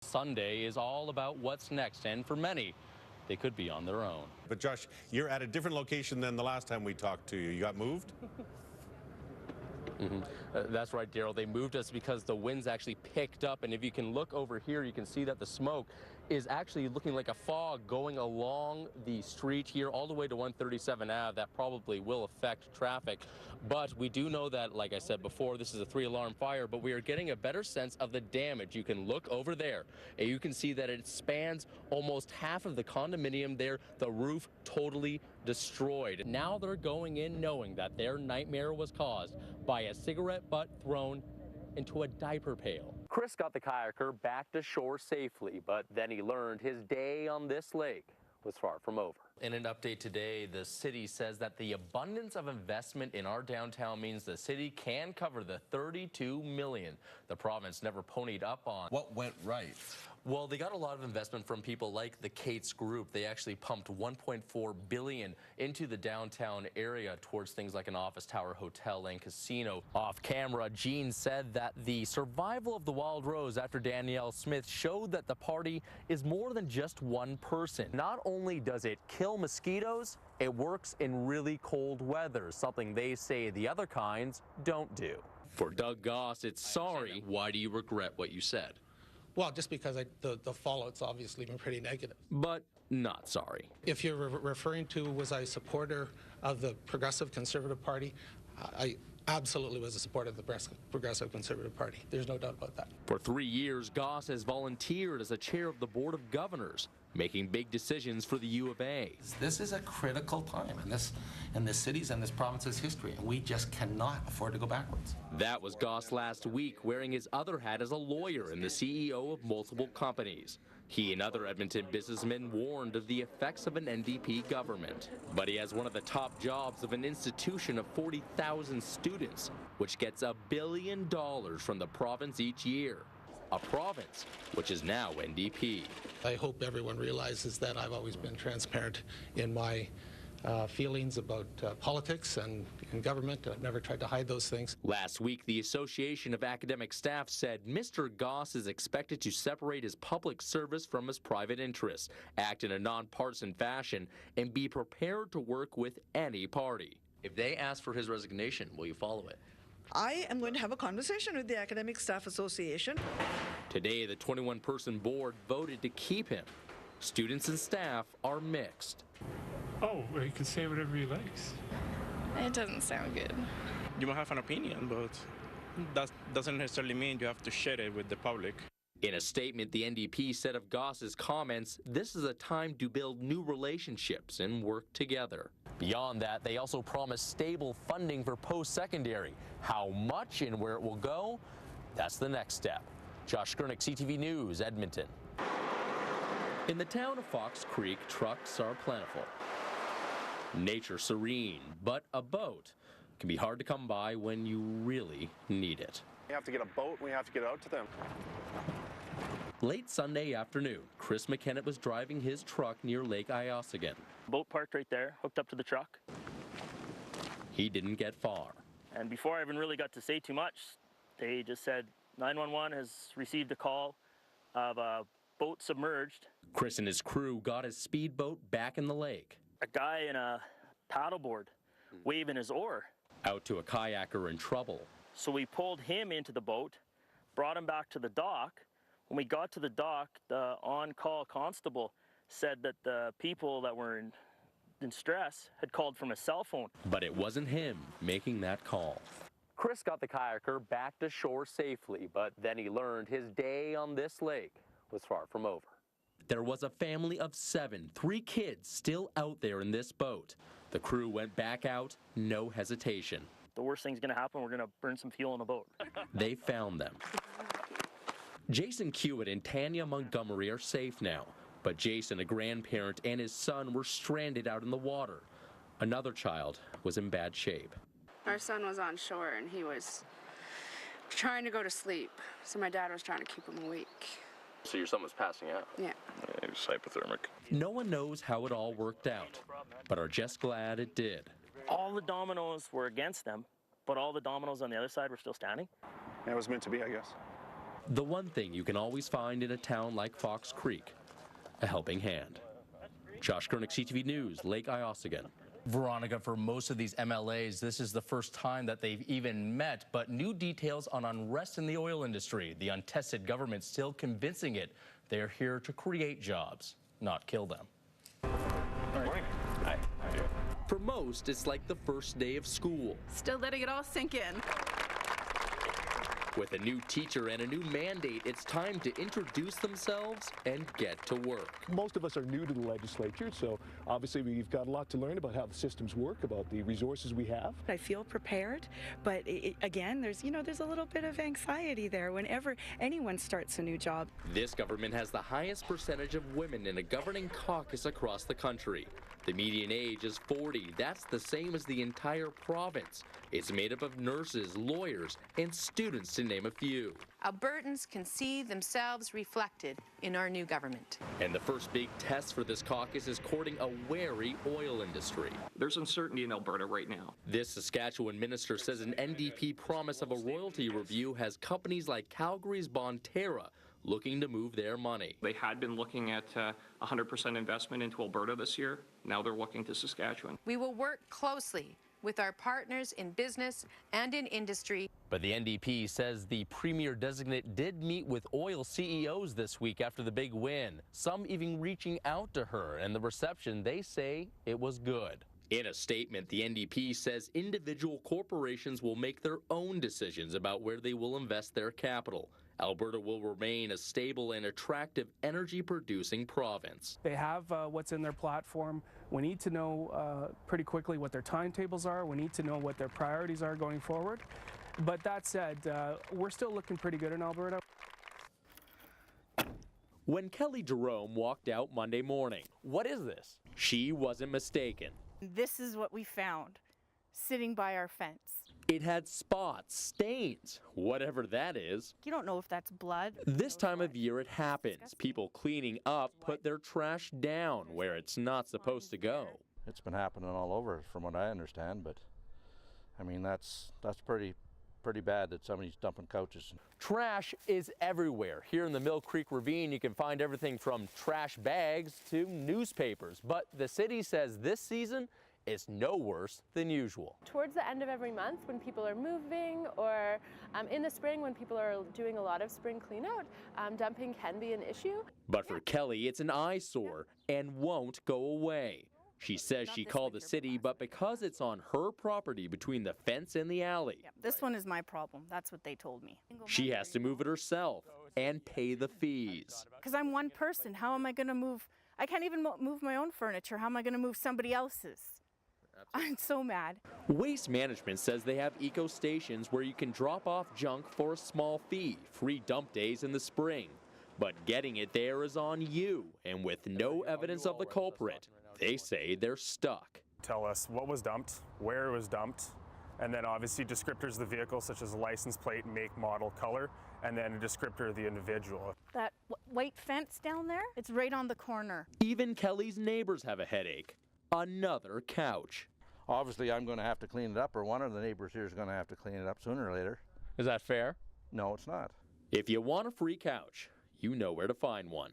Sunday is all about what's next, and for many, they could be on their own. But Josh, you're at a different location than the last time we talked to you. You got moved? That's right, Daryl. They moved us because the winds actually picked up, and if you can look over here, you can see that the smoke is actually looking like a fog going along the street here all the way to 137 Ave. That probably will affect traffic, but we do know that, like I said before, this is a 3-alarm fire, but we are getting a better sense of the damage. You can look over there, and you can see that it spans almost half of the condominium there, the roof totally destroyed. Now they're going in knowing that their nightmare was caused by a cigarette butt thrown into a diaper pail. Chris got the kayaker back to shore safely, but then he learned his day on this lake was far from over. In an update today, the city says that the abundance of investment in our downtown means the city can cover the $32 million the province never ponied up on. What went right? Well, they got a lot of investment from people like the Cates Group. They actually pumped $1.4 billion into the downtown area towards things like an office tower, hotel, and casino. Off camera, Jean said that the survival of the Wild Rose after Danielle Smith showed that the party is more than just one person. Not only does it kill mosquitoes, it works in really cold weather, something they say the other kinds don't do. For Doug Goss, it's sorry. Why do you regret what you said? Well, just because the fallout's obviously been pretty negative. But not sorry. If you're referring to was I a supporter of the Progressive Conservative Party, I absolutely was a supporter of the Progressive Conservative Party. There's no doubt about that. For 3 years, Goss has volunteered as a chair of the Board of Governors, making big decisions for the U of A. This is a critical time in this city's and this province's history, and we just cannot afford to go backwards. That was Goss last week, wearing his other hat as a lawyer and the CEO of multiple companies. He and other Edmonton businessmen warned of the effects of an NDP government. But he has one of the top jobs of an institution of 40,000 students, which gets $1 billion from the province each year. A province which is now NDP. I hope everyone realizes that I've always been transparent in my feelings about politics and government. I've never tried to hide those things. Last week, the Association of Academic Staff said Mr. Goss is expected to separate his public service from his private interests, act in a nonpartisan fashion, and be prepared to work with any party. If they ask for his resignation, will you follow it? I am going to have a conversation with the Academic Staff Association. Today, the 21-person board voted to keep him. Students and staff are mixed. Oh, well, he can say whatever he likes. It doesn't sound good. You might have an opinion, but that doesn't necessarily mean you have to share it with the public. In a statement, the NDP said of Goss's comments, this is a time to build new relationships and work together. Beyond that, they also promised stable funding for post-secondary. How much and where it will go, that's the next step. Josh Skurnick, CTV News, Edmonton. In the town of Fox Creek, trucks are plentiful. Nature serene, but a boat can be hard to come by when you really need it. We have to get a boat, we have to get out to them. Late Sunday afternoon, Chris McKenna was driving his truck near Lake Iossagan. Boat parked right there, hooked up to the truck. He didn't get far. And before I even really got to say too much, they just said 911 has received a call of a boat submerged. Chris and his crew got his speedboat back in the lake. A guy in a paddleboard waving his oar. Out to a kayaker in trouble. So we pulled him into the boat, brought him back to the dock. When we got to the dock, the on-call constable said that the people that were in stress had called from a cell phone. But it wasn't him making that call. Chris got the kayaker back to shore safely, but then he learned his day on this lake was far from over. There was a family of 7, 3 kids still out there in this boat. The crew went back out, no hesitation. The worst thing's going to happen, we're going to burn some fuel in a boat. They found them. Jason Hewitt and Tanya Montgomery are safe now, but Jason, a grandparent, and his son were stranded out in the water. Another child was in bad shape. Our son was on shore and he was trying to go to sleep, so my dad was trying to keep him awake. So your son was passing out? Yeah. He was hypothermic. No one knows how it all worked out, but are just glad it did. All the dominoes were against them, but all the dominoes on the other side were still standing. Yeah, it was meant to be, I guess. The one thing you can always find in a town like Fox Creek, a helping hand. Josh Koenig, CTV News, Lake Iossagan. Veronica, for most of these MLAs, this is the first time that they've even met, but new details on unrest in the oil industry. The untested government still convincing it they're here to create jobs, not kill them. Morning. Hi. How are you? For most, it's like the first day of school. Still letting it all sink in. With a new teacher and a new mandate, it's time to introduce themselves and get to work. Most of us are new to the legislature, so obviously we've got a lot to learn about how the systems work, about the resources we have. I feel prepared, but again, there's a little bit of anxiety there whenever anyone starts a new job. This government has the highest percentage of women in a governing caucus across the country. The median age is 40. That's the same as the entire province. It's made up of nurses, lawyers, and students, to name a few. Albertans can see themselves reflected in our new government. And the first big test for this caucus is courting a wary oil industry. There's uncertainty in Alberta right now. This Saskatchewan minister says an NDP promise of a royalty review has companies like Calgary's Bonterra looking to move their money. They had been looking at 100% investment into Alberta this year. Now they're looking to Saskatchewan. We will work closely with our partners in business and in industry. But the NDP says the premier designate did meet with oil CEOs this week after the big win, some even reaching out to her, and the reception, they say, it was good. In a statement, the NDP says individual corporations will make their own decisions about where they will invest their capital. Alberta will remain a stable and attractive energy-producing province. They have what's in their platform. We need to know pretty quickly what their timetables are. We need to know what their priorities are going forward. But that said, we're still looking pretty good in Alberta. When Kelly Jerome walked out Monday morning, what is this? She wasn't mistaken. This is what we found, sitting by our fence. It had spots, stains, whatever that is. You don't know if that's blood. This time of year it happens. People cleaning up put their trash down where it's not supposed to go. It's been happening all over from what I understand, but I mean that's pretty bad that somebody's dumping couches. Trash is everywhere. Here in the Mill Creek Ravine you can find everything from trash bags to newspapers, but the city says this season is no worse than usual. Towards the end of every month when people are moving, or in the spring when people are doing a lot of spring cleanout, dumping can be an issue. But for Kelly, it's an eyesore and won't go away. She says she called the city, but because it's on her property between the fence and the alley, This one is my problem. That's what they told me. she has to move it herself and pay the fees. Because I'm one person. How am I going to move? I can't even move my own furniture. How am I going to move somebody else's? I'm so mad. Waste Management says they have eco stations where you can drop off junk for a small fee, free dump days in the spring. But getting it there is on you, and with no evidence of the culprit, they say they're stuck. Tell us what was dumped, where it was dumped, and then obviously descriptors of the vehicle such as license plate, make, model, color, and then a descriptor of the individual. That white fence down there, it's right on the corner. Even Kelly's neighbors have a headache. Another couch. Obviously, I'm going to have to clean it up, or one of the neighbors here is going to have to clean it up sooner or later. Is that fair? No, it's not. If you want a free couch, you know where to find one.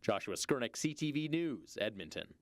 Joshua Skurnick, CTV News, Edmonton.